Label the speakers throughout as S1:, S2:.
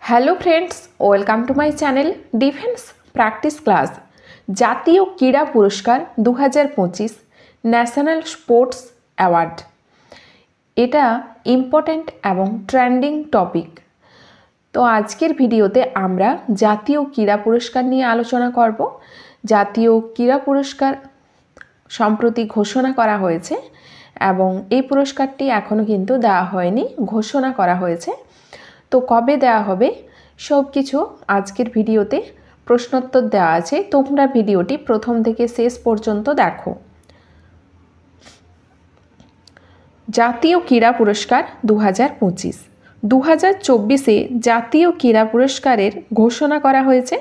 S1: Hello friends, welcome to my channel defence practice class. জাতীয় ক্রীড়া পুরস্কার 2025 ন্যাশনাল স্পোর্টস অ্যাওয়ার্ড, এটা ইম্পর্ট্যান্ট এবং ট্রেন্ডিং টপিক। তো আজকের ভিডিওতে আমরা জাতীয় ক্রীড়া পুরস্কার নিয়ে আলোচনা করব। জাতীয় ক্রীড়া পুরস্কার সম্প্রতি ঘোষণা করা হয়েছে এবং এই পুরস্কারটি এখনও কিন্তু দেওয়া হয়নি, ঘোষণা করা হয়েছে। তো কবে দেওয়া হবে সব কিছু আজকের ভিডিওতে প্রশ্নোত্তর দেওয়া আছে। তোমরা ভিডিওটি প্রথম থেকে শেষ পর্যন্ত দেখো। জাতীয় ক্রীড়া পুরস্কার 2025 2024-এ জাতীয় ক্রীড়া পুরস্কারের ঘোষণা করা হয়েছে,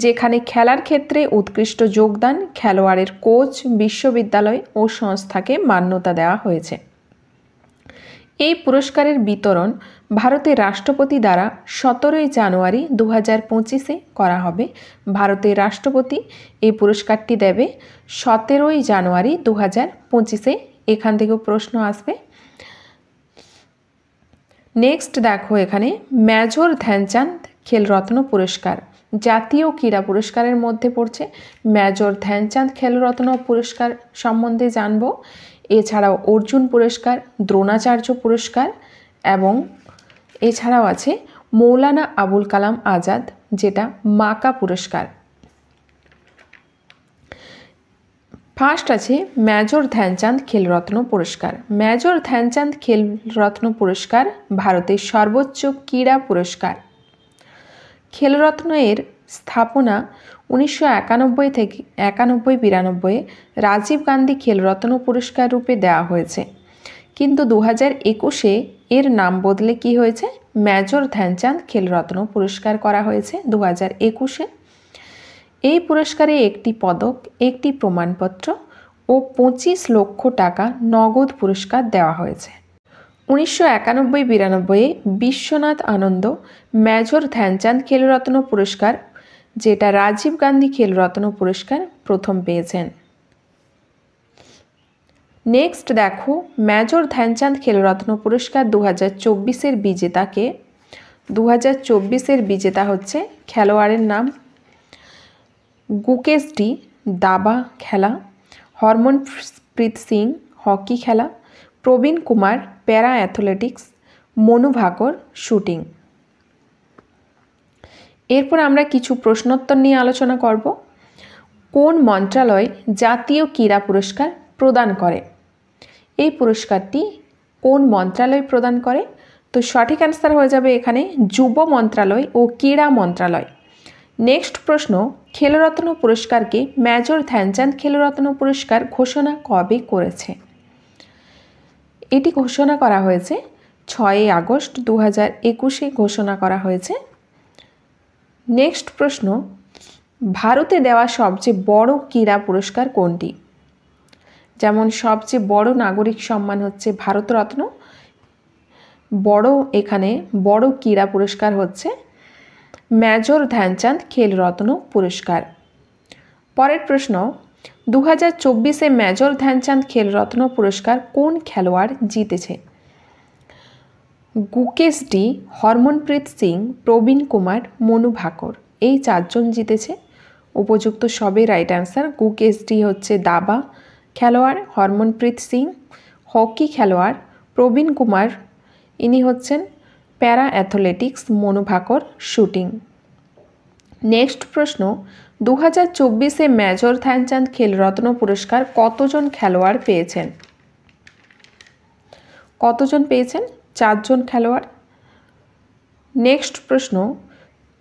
S1: যেখানে খেলার ক্ষেত্রে উৎকৃষ্ট যোগদান, খেলোয়াড়ের কোচ, বিশ্ববিদ্যালয় ও সংস্থাকে মান্যতা দেওয়া হয়েছে। এই পুরস্কারের বিতরণ ভারতের রাষ্ট্রপতি দ্বারা 17 জানুয়ারি 2025-এ করা হবে। ভারতের রাষ্ট্রপতি এই পুরস্কারটি দেবে 17 জানুয়ারি 2025-এ। এখান থেকেও প্রশ্ন আসবে। নেক্সট দেখো, এখানে মেজর ধ্যানচাঁদ খেলরত্ন পুরস্কার জাতীয় ক্রীড়া পুরস্কারের মধ্যে পড়ছে। মেজর ধ্যানচাঁদ খেলরত্ন পুরস্কার সম্বন্ধে জানব। এছাড়াও অর্জুন পুরস্কার, দ্রোণাচার্য পুরস্কার এবং এছাড়াও আছে মৌলানা আবুল কালাম আজাদ, যেটা মাকা পুরস্কার। ফার্স্ট আছে মেজর ধ্যানচাঁদ খেলরত্ন পুরস্কার। মেজর ধ্যানচাঁদ খেলরত্ন পুরস্কার ভারতের সর্বোচ্চ ক্রীড়া পুরস্কার। খেলরত্ন এর স্থাপনা 1991 থেকে 91-92 রাজীব গান্ধী খেলরত্ন পুরস্কার রূপে দেওয়া হয়েছে, কিন্তু 2021-এ এর নাম বদলে কি হয়েছে, মেজর ধ্যানচাঁদ খেলরত্ন পুরস্কার করা হয়েছে 2021-এ। এই পুরস্কারে একটি পদক, একটি প্রমাণপত্র ও 25 লক্ষ টাকা নগদ পুরস্কার দেওয়া হয়েছে। 1991-92-এ বিশ্বনাথ আনন্দ মেজর ধ্যানচাঁদ খেলরত্ন পুরস্কার, যেটা রাজীব গান্ধী খেলরত্ন পুরস্কার, প্রথম পেয়েছেন। নেক্সট দেখো, মেজর ধ্যানচাঁদ খেলরত্ন পুরস্কার 2024-এর বিজেতাকে। 2024-এর বিজেতা হচ্ছে, খেলোয়াড়ের নাম গুকেশ ডি দাবা খেলা, হরমনপ্রীত সিং হকি খেলা, প্রবীণ কুমার প্যারা অ্যাথলেটিক্স, মনু ভাকর শুটিং। এরপর আমরা কিছু প্রশ্নোত্তর নিয়ে আলোচনা করব। কোন মন্ত্রণালয় জাতীয় ক্রীড়া পুরস্কার প্রদান করে? এই পুরস্কারটি কোন মন্ত্রণালয় প্রদান করে? তো সঠিক অ্যান্সার হয়ে যাবে এখানে যুব মন্ত্রণালয় ও ক্রীড়া মন্ত্রণালয়। নেক্সট প্রশ্ন, খেলরত্ন পুরস্কারকে মেজর ধ্যানচাঁদ খেলরত্ন পুরস্কার ঘোষণা কবে করেছে? এটি ঘোষণা করা হয়েছে 6 আগস্ট 2021-এ ঘোষণা করা হয়েছে। নেক্সট প্রশ্ন, ভারতে দেওয়া সবচেয়ে বড় ক্রীড়া পুরস্কার কোনটি? যেমন সবচেয়ে বড় নাগরিক সম্মান হচ্ছে ভারতরত্ন, এখানে বড় ক্রীড়া পুরস্কার হচ্ছে মেজর ধ্যানচাঁদ খেলরত্ন পুরস্কার। পরের প্রশ্ন, 2024-এ মেজর ধ্যানচাঁদ খেলরত্ন পুরস্কার কোন খেলোয়াড় জিতেছে? গুকেশ ডি, হরমনপ্রীত সিং, প্রবীণ কুমার, মনু ভাকর, এই 4 জন জিতেছে। উপযুক্ত সবই রাইট অ্যান্সার। গুকেশ ডি হচ্ছে দাবা খেলোয়াড়, হরমনপ্রীত সিং হকি খেলোয়াড়, প্রবীণ কুমার ইনি হচ্ছেন para athletics, Manu Bhaker shooting. Next প্রশ্ন, 2024-এ মেজর ধ্যানচাঁদ খেলরত্ন পুরস্কার কতজন খেলোয়াড় পেয়েছেন? কতজন পেয়েছেন? 4 জন খেলোয়াড়। নেক্সট প্রশ্ন,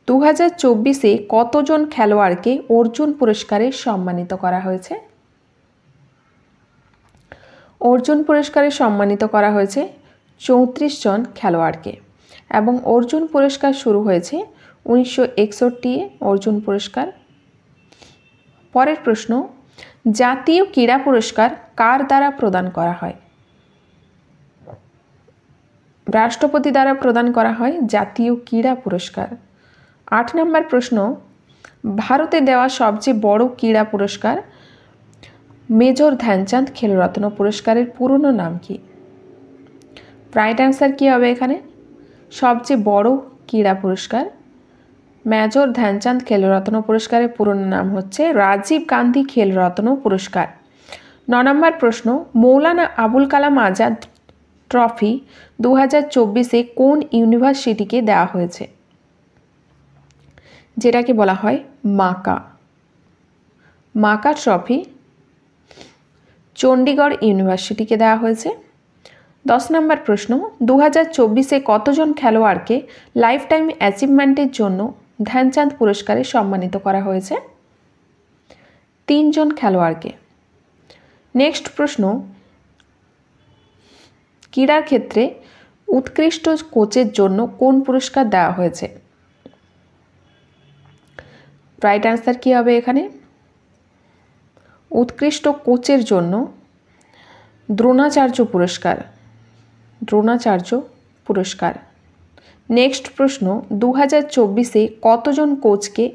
S1: 2024-এ কতজন খেলোয়াড়কে অর্জুন পুরস্কারে সম্মানিত করা হয়েছে? অর্জুন পুরস্কারে সম্মানিত করা হয়েছে 34 জন খেলোয়াড়কে, এবং অর্জুন পুরস্কার শুরু হয়েছে 1961-এ অর্জুন পুরস্কার। পরের প্রশ্ন, জাতীয় ক্রীড়া পুরস্কার কার দ্বারা প্রদান করা হয়? রাষ্ট্রপতি দ্বারা প্রদান করা হয় জাতীয় ক্রীড়া পুরস্কার। 8 নম্বর প্রশ্ন, ভারতে দেওয়া সবচেয়ে বড় ক্রীড়া পুরস্কার মেজর ধ্যানচাঁদ খেলরত্ন পুরস্কারের পুরনো নাম কি? রাইট অ্যান্সার কী হবে এখানে? সবচেয়ে বড় ক্রীড়া পুরস্কার। মেজর ধ্যানচাঁদ খেলরত্ন পুরস্কারের পুরো নাম হচ্ছে রাজীব গান্ধী খেলরত্ন পুরস্কার। 9 নম্বর প্রশ্ন, মৌলানা আবুল কালাম আজাদ ট্রফি 2024-এ কোন ইউনিভার্সিটিকে দেওয়া হয়েছে? যেটাকে বলা হয় মাকা ট্রফি চণ্ডীগড় ইউনিভার্সিটিকে দেওয়া হয়েছে। 10 নম্বর প্রশ্ন, 2024-এ কতজন খেলোয়াড়কে লাইফ টাইম অ্যাচিভমেন্টের জন্য ধ্যানচাঁদ পুরস্কারে সম্মানিত করা হয়েছে? 3 জন খেলোয়াড়কে। নেক্সট প্রশ্ন, ক্রীড়ার ক্ষেত্রে উৎকৃষ্ট কোচের জন্য কোন পুরস্কার দেওয়া হয়েছে? রাইট অ্যান্সার কী হবে এখানে? উৎকৃষ্ট কোচের জন্য দ্রোণাচার্য পুরস্কার। নেক্সট প্রশ্ন, 2024-এ কতজন কোচকে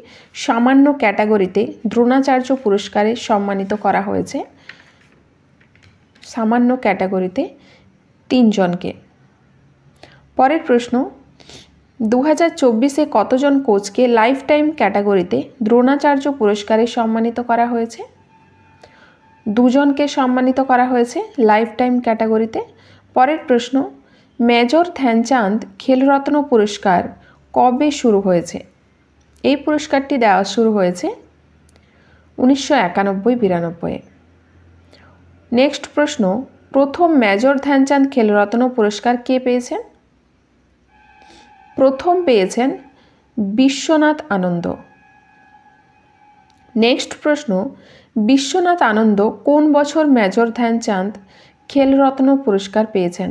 S1: সামান্য ক্যাটাগরিতে দ্রোণাচার্য পুরস্কারে সম্মানিত করা হয়েছে? সামান্য ক্যাটাগরিতে 3 জনকে। পরের প্রশ্ন, 2024-এ কতজন কোচকে লাইফ টাইম ক্যাটাগরিতে দ্রোণাচার্য পুরস্কারে সম্মানিত করা হয়েছে? 2 জনকে সম্মানিত করা হয়েছে লাইফ টাইম ক্যাটাগরিতে। পরের প্রশ্ন, মেজর ধ্যানচাঁদ খেলরত্ন পুরস্কার কবে শুরু হয়েছে? এই পুরস্কারটি দেওয়া শুরু হয়েছে 1991-92-এ। নেক্সট প্রশ্ন, প্রথম মেজর ধ্যানচাঁদ খেলরত্ন পুরস্কার কে পেয়েছেন? প্রথম পেয়েছেন বিশ্বনাথ আনন্দ। নেক্সট প্রশ্ন, বিশ্বনাথ আনন্দ কোন বছর মেজর ধ্যানচাঁদ খেলরত্ন পুরস্কার পেয়েছেন?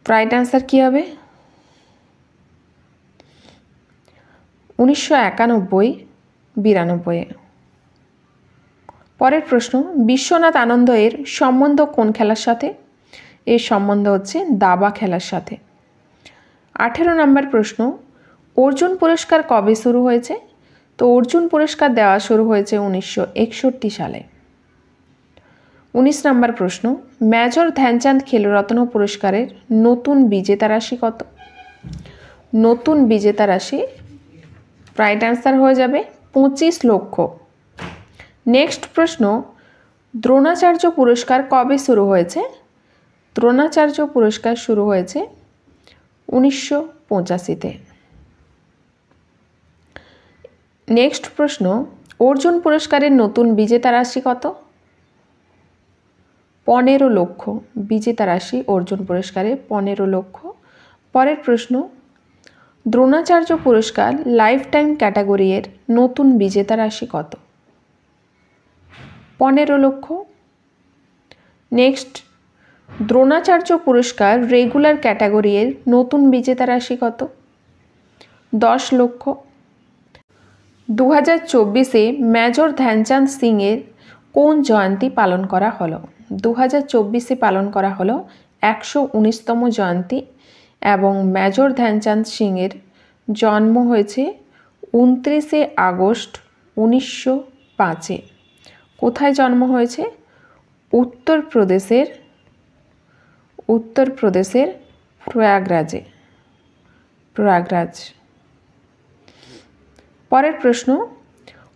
S1: রাইট অ্যান্সার কী হবে? 1991-92-এ। পরের প্রশ্ন, বিশ্বনাথ আনন্দ এর সম্বন্ধ কোন খেলার সাথে? এর সম্বন্ধ হচ্ছে দাবা খেলার সাথে। 18 নম্বর প্রশ্ন, অর্জুন পুরস্কার কবে শুরু হয়েছে? তো অর্জুন পুরস্কার দেওয়া শুরু হয়েছে 1961 সালে। 19 নম্বর প্রশ্ন, মেজর ধ্যানচাঁদ খেলরত্ন পুরস্কারের নতুন বিজেতা রাশি কত? নতুন বিজেতা রাশি রাইট অ্যান্সার হয়ে যাবে 25 লক্ষ। নেক্সট প্রশ্ন, দ্রোণাচার্য পুরস্কার কবে শুরু হয়েছে? দ্রোণাচার্য পুরস্কার শুরু হয়েছে 1985-তে। নেক্সট প্রশ্ন, অর্জুন পুরস্কারের নতুন বিজেতা রাশি কত? 15 লক্ষ। বিজেতা রাশি অর্জুন পুরস্কারে 15 লক্ষ। পরের প্রশ্ন, দ্রোণাচার্য পুরস্কার লাইফ টাইম ক্যাটাগরি এর নতুন বিজেতা রাশি কত? 15 লক্ষ। নেক্সট, দ্রোণাচার্য পুরস্কার রেগুলার ক্যাটাগরি এর নতুন বিজেতা রাশি কত? 10 লক্ষ। 2024-এ মেজর ধ্যানচাঁদ সিং এর কোন জয়ন্তী পালন করা হলো? 2024-এ পালন করা হলো 119তম জয়ন্তী এবং মেজর ধ্যানচাঁদ সিং এর জন্ম হয়েছে 29 আগস্ট 1905-এ। কোথায় জন্ম হয়েছে? উত্তরপ্রদেশের প্রয়াগরাজ। পরের প্রশ্ন,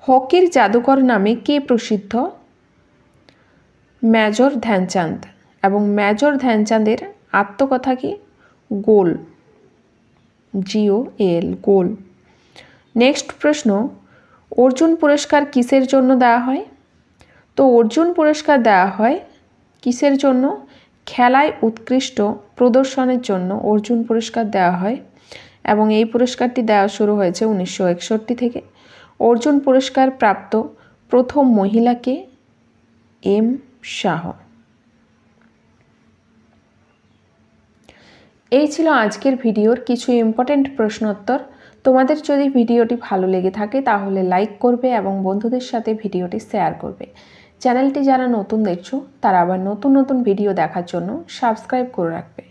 S1: হকির জাদুকর নামে কে প্রসিদ্ধ? মেজর ধ্যানচাঁদ। এবং মেজর ধ্যানচাঁদের আত্মকথা কি? গোল, GOAL, গোল। নেক্সট প্রশ্ন, অর্জুন পুরস্কার কিসের জন্য দেওয়া হয়? তো অর্জুন পুরস্কার দেওয়া হয় কিসের জন্য? খেলায় উৎকৃষ্ট প্রদর্শনের জন্য অর্জুন পুরস্কার দেওয়া হয় এবং এই পুরস্কারটি দেওয়া শুরু হয়েছে 1961 থেকে। অর্জুন পুরস্কার প্রাপ্ত প্রথম মহিলাকে M শাহ। এই ছিল আজকের ভিডিওর কিছু ইম্পর্টেন্ট প্রশ্নোত্তর। তোমাদের যদি ভিডিওটি ভালো লেগে থাকে তাহলে লাইক করবে এবং বন্ধুদের সাথে ভিডিওটি শেয়ার করবে। চ্যানেলটি যারা নতুন দেখছো তারা আবার নতুন ভিডিও দেখার জন্য সাবস্ক্রাইব করে রাখবে।